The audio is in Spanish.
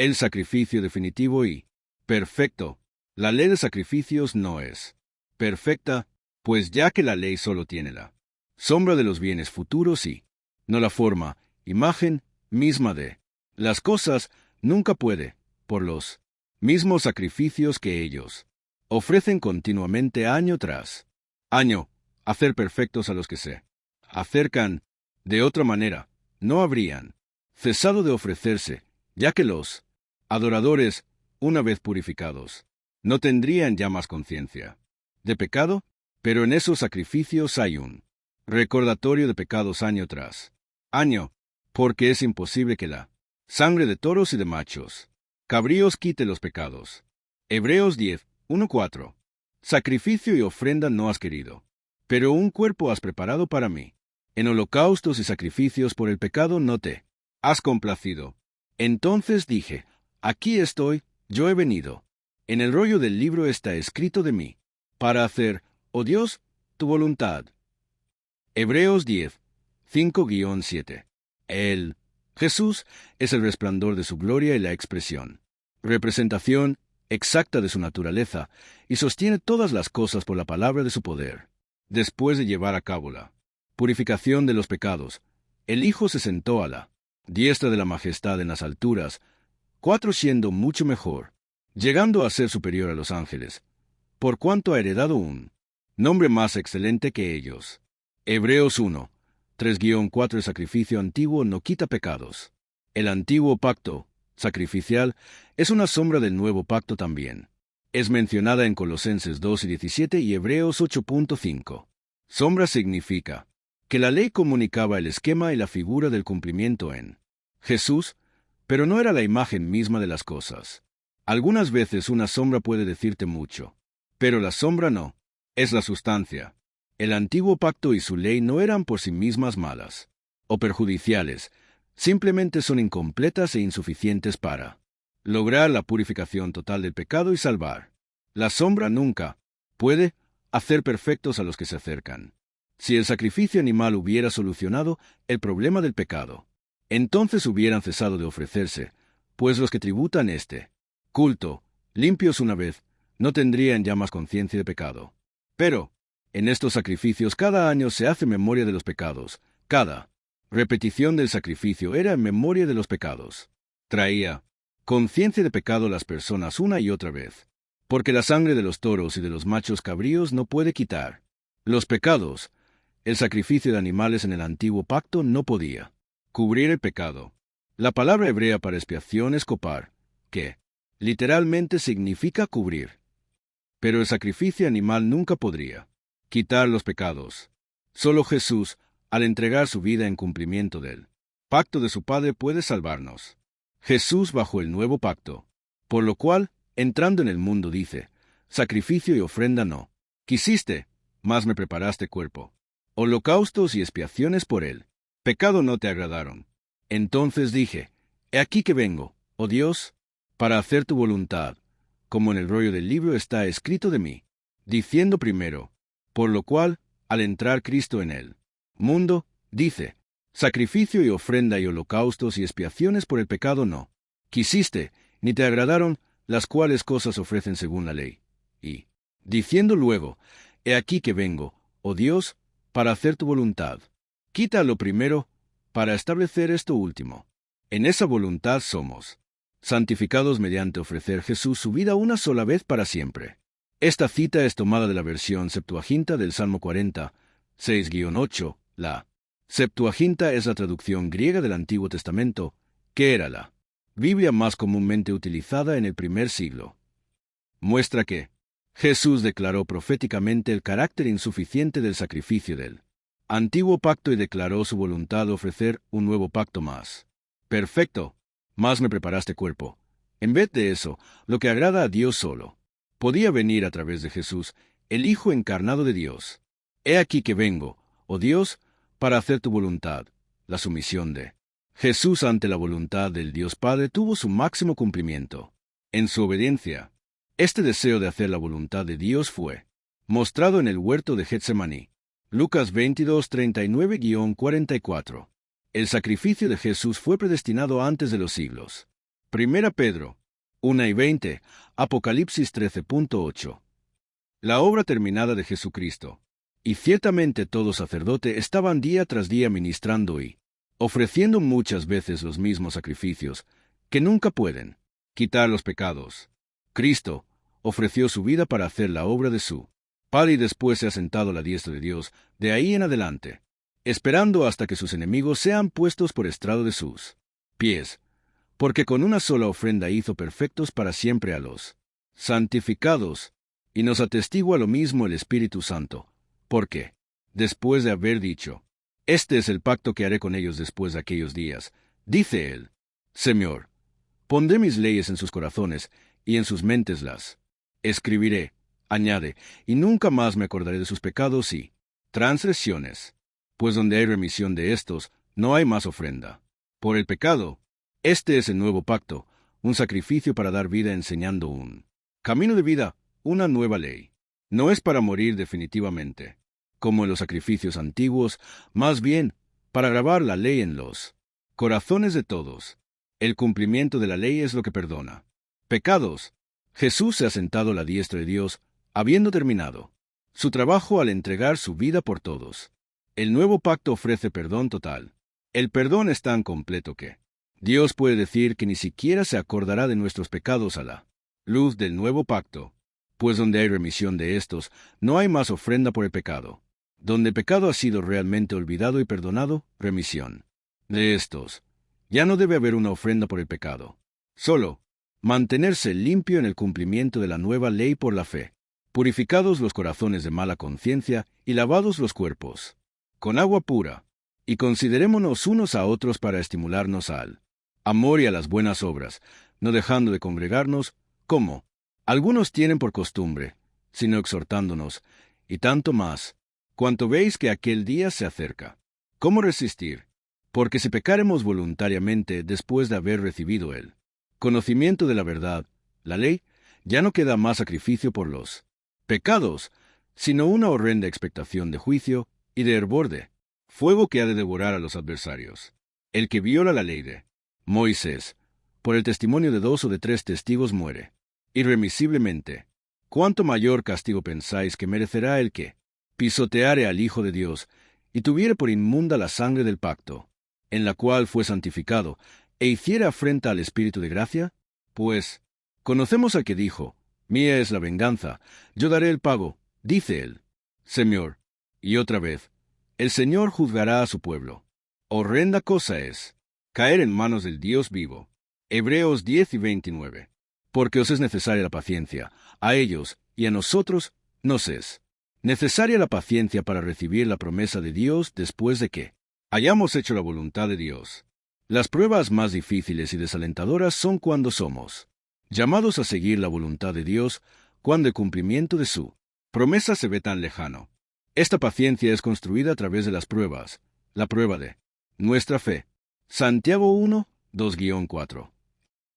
el sacrificio definitivo y perfecto. La ley de sacrificios no es perfecta, pues ya que la ley solo tiene la sombra de los bienes futuros y no la forma, imagen misma de las cosas, nunca puede, por los mismos sacrificios que ellos ofrecen continuamente año tras año, hacer perfectos a los que se acercan. De otra manera, no habrían cesado de ofrecerse, ya que los adoradores, una vez purificados, no tendrían ya más conciencia de pecado, pero en esos sacrificios hay un recordatorio de pecados año tras año, porque es imposible que la sangre de toros y de machos cabríos quite los pecados. Hebreos 10, 1-4. Sacrificio y ofrenda no has querido, pero un cuerpo has preparado para mí. En holocaustos y sacrificios por el pecado no te has complacido. Entonces dije, aquí estoy, yo he venido. En el rollo del libro está escrito de mí, para hacer, oh Dios, tu voluntad. Hebreos 10, 5-7. El Jesús es el resplandor de su gloria y la expresión, representación exacta de su naturaleza, y sostiene todas las cosas por la palabra de su poder. Después de llevar a cabo la purificación de los pecados, el Hijo se sentó a la diestra de la majestad en las alturas, 4 siendo mucho mejor, llegando a ser superior a los ángeles, por cuanto ha heredado un nombre más excelente que ellos. Hebreos 1, 3-4. El sacrificio antiguo no quita pecados. El antiguo pacto sacrificial es una sombra del nuevo pacto también. Es mencionada en Colosenses 2:17 y Hebreos 8:5. Sombra significa que la ley comunicaba el esquema y la figura del cumplimiento en Jesús, pero no era la imagen misma de las cosas. Algunas veces una sombra puede decirte mucho, pero la sombra no, es la sustancia. El antiguo pacto y su ley no eran por sí mismas malas o perjudiciales, simplemente son incompletas e insuficientes para lograr la purificación total del pecado y salvar. La sombra nunca puede hacer perfectos a los que se acercan. Si el sacrificio animal hubiera solucionado el problema del pecado, entonces hubieran cesado de ofrecerse, pues los que tributan este culto, limpios una vez, no tendrían ya más conciencia de pecado. Pero, en estos sacrificios cada año se hace memoria de los pecados. Cada repetición del sacrificio era en memoria de los pecados. Traía conciencia de pecado a las personas una y otra vez, porque la sangre de los toros y de los machos cabríos no puede quitar los pecados. El sacrificio de animales en el antiguo pacto no podía cubrir el pecado. La palabra hebrea para expiación es kopar, que literalmente significa cubrir. Pero el sacrificio animal nunca podría quitar los pecados. Solo Jesús, al entregar su vida en cumplimiento del pacto de su Padre, puede salvarnos. Jesús bajo el nuevo pacto, por lo cual, entrando en el mundo dice, sacrificio y ofrenda no quisiste, mas me preparaste cuerpo. Holocaustos y expiaciones por él. Pecado no te agradaron. Entonces dije, he aquí que vengo, oh Dios, para hacer tu voluntad, como en el rollo del libro está escrito de mí, diciendo primero, por lo cual, al entrar Cristo en el mundo, dice, sacrificio y ofrenda y holocaustos y expiaciones por el pecado no quisiste, ni te agradaron, las cuales cosas ofrecen según la ley. Y, diciendo luego, he aquí que vengo, oh Dios, para hacer tu voluntad. Quita lo primero, para establecer esto último. En esa voluntad somos santificados mediante ofrecer Jesús su vida una sola vez para siempre. Esta cita es tomada de la versión Septuaginta del Salmo 40, 6-8. La Septuaginta es la traducción griega del Antiguo Testamento, que era la Biblia más comúnmente utilizada en el primer siglo. Muestra que Jesús declaró proféticamente el carácter insuficiente del sacrificio del antiguo pacto y declaró su voluntad de ofrecer un nuevo pacto más perfecto. Más me preparaste cuerpo. En vez de eso, lo que agrada a Dios solo podía venir a través de Jesús, el Hijo encarnado de Dios. He aquí que vengo, oh Dios, para hacer tu voluntad. La sumisión de Jesús ante la voluntad del Dios Padre tuvo su máximo cumplimiento. En su obediencia, este deseo de hacer la voluntad de Dios fue mostrado en el huerto de Getsemaní. Lucas 22, 39-44. El sacrificio de Jesús fue predestinado antes de los siglos. Primera Pedro 1:20, Apocalipsis 13:8. La obra terminada de Jesucristo. Y ciertamente todo sacerdote estaban día tras día ministrando y ofreciendo muchas veces los mismos sacrificios, que nunca pueden quitar los pecados. Cristo ofreció su vida para hacer la obra de su Padre y después se ha sentado a la diestra de Dios, de ahí en adelante, esperando hasta que sus enemigos sean puestos por estrado de sus pies, porque con una sola ofrenda hizo perfectos para siempre a los santificados, y nos atestigua lo mismo el Espíritu Santo, porque, después de haber dicho, este es el pacto que haré con ellos después de aquellos días, dice él, Señor, pondré mis leyes en sus corazones, y en sus mentes las escribiré, añade, y nunca más me acordaré de sus pecados y transgresiones, pues donde hay remisión de estos, no hay más ofrenda. Por el pecado, este es el nuevo pacto, un sacrificio para dar vida enseñando un camino de vida, una nueva ley. No es para morir definitivamente, como en los sacrificios antiguos, más bien, para grabar la ley en los corazones de todos. El cumplimiento de la ley es lo que perdona pecados. Jesús se ha sentado a la diestra de Dios, habiendo terminado su trabajo al entregar su vida por todos. El nuevo pacto ofrece perdón total. El perdón es tan completo que Dios puede decir que ni siquiera se acordará de nuestros pecados a la luz del nuevo pacto, pues donde hay remisión de estos, no hay más ofrenda por el pecado. Donde el pecado ha sido realmente olvidado y perdonado, remisión de estos. Ya no debe haber una ofrenda por el pecado. Solo mantenerse limpio en el cumplimiento de la nueva ley por la fe, purificados los corazones de mala conciencia y lavados los cuerpos con agua pura, y considerémonos unos a otros para estimularnos al amor y a las buenas obras, no dejando de congregarnos, como algunos tienen por costumbre, sino exhortándonos, y tanto más, cuanto veis que aquel día se acerca. ¿Cómo resistir? Porque si pecáremos voluntariamente después de haber recibido el conocimiento de la verdad, la ley, ya no queda más sacrificio por los pecados, sino una horrenda expectación de juicio y de hervor de fuego que ha de devorar a los adversarios. El que viola la ley de Moisés, por el testimonio de 2 o de 3 testigos muere irremisiblemente. ¿Cuánto mayor castigo pensáis que merecerá el que pisoteare al Hijo de Dios y tuviere por inmunda la sangre del pacto, en la cual fue santificado, e hiciere afrenta al Espíritu de gracia? Pues conocemos al que dijo, mía es la venganza, yo daré el pago, dice él. Señor, y otra vez, el Señor juzgará a su pueblo. Horrenda cosa es caer en manos del Dios vivo. Hebreos 10:29. Porque os es necesaria la paciencia, a ellos y a nosotros nos es necesaria la paciencia para recibir la promesa de Dios después de que hayamos hecho la voluntad de Dios. Las pruebas más difíciles y desalentadoras son cuando somos llamados a seguir la voluntad de Dios, cuando el cumplimiento de su promesa se ve tan lejano. Esta paciencia es construida a través de las pruebas, la prueba de nuestra fe. Santiago 1:2-4.